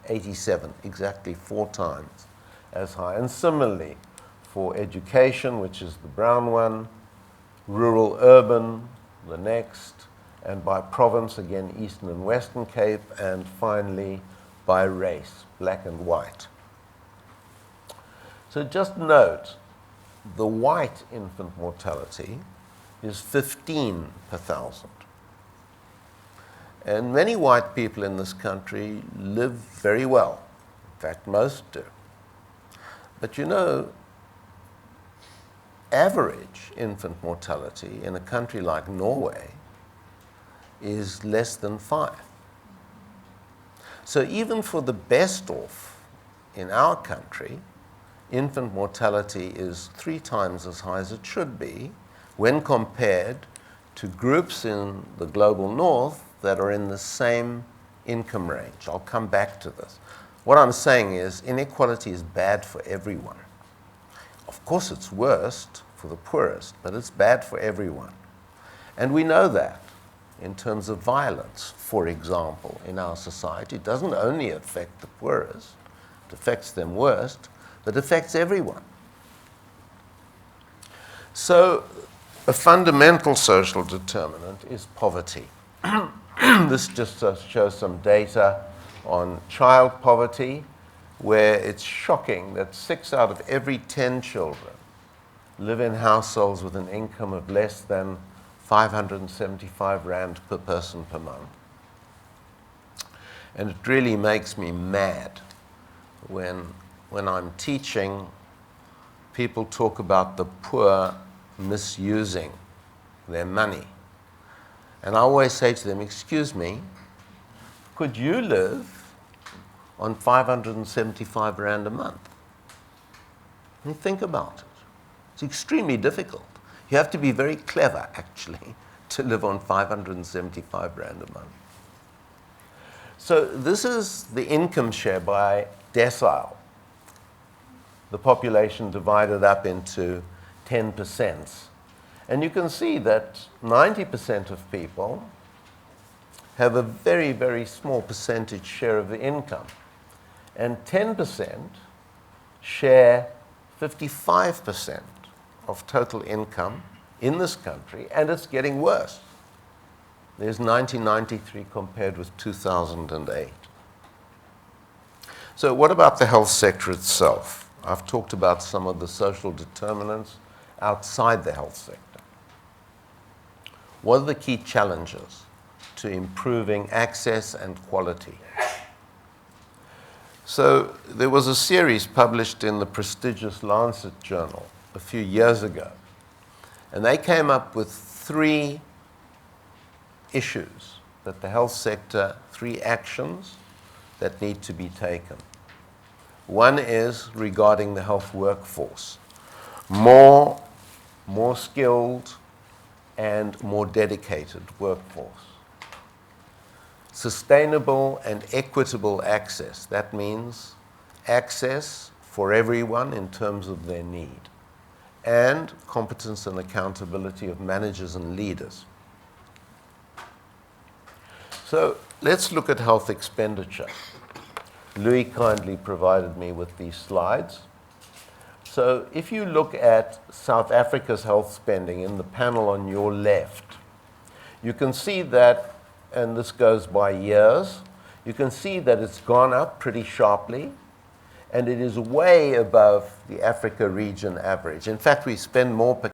87, exactly 4 times as high. And similarly, for education, which is the brown one, rural urban, the next, and by province, again, Eastern and Western Cape, and finally by race, black and white. So just note, the white infant mortality is 15 per thousand. And many white people in this country live very well. In fact, most do. But you know, average infant mortality in a country like Norway is less than 5. So even for the best off in our country, infant mortality is 3 times as high as it should be when compared to groups in the global north that are in the same income range. I'll come back to this. What I'm saying is inequality is bad for everyone. Of course, it's worst for the poorest, but it's bad for everyone. And we know that in terms of violence, for example, in our society. It doesn't only affect the poorest, it affects them worst, but affects everyone. So a fundamental social determinant is poverty. This just shows some data on child poverty, where it's shocking that 6 out of every 10 children live in households with an income of less than 575 rand per person per month. And it really makes me mad when I'm teaching, people talk about the poor misusing their money. And I always say to them, excuse me, could you live on 575 rand a month? I mean, think about it. It's extremely difficult. You have to be very clever, actually, to live on 575 rand a month. So this is the income share by decile. The population divided up into 10%. And you can see that 90% of people have a very, very small percentage share of the income. And 10% share 55% of total income in this country, and it's getting worse. There's 1993 compared with 2008. So what about the health sector itself? I've talked about some of the social determinants outside the health sector. What are the key challenges to improving access and quality? So there was a series published in the prestigious Lancet journal a few years ago, and they came up with 3 issues that the health sector, 3 actions that need to be taken. One is regarding the health workforce. More skilled and more dedicated workforce. Sustainable and equitable access. That means access for everyone in terms of their need. And competence and accountability of managers and leaders. So let's look at health expenditure. Louis kindly provided me with these slides. So if you look at South Africa's health spending in the panel on your left, you can see that, and this goes by years, you can see that it's gone up pretty sharply, and it is way above the Africa region average. In fact, we spend more per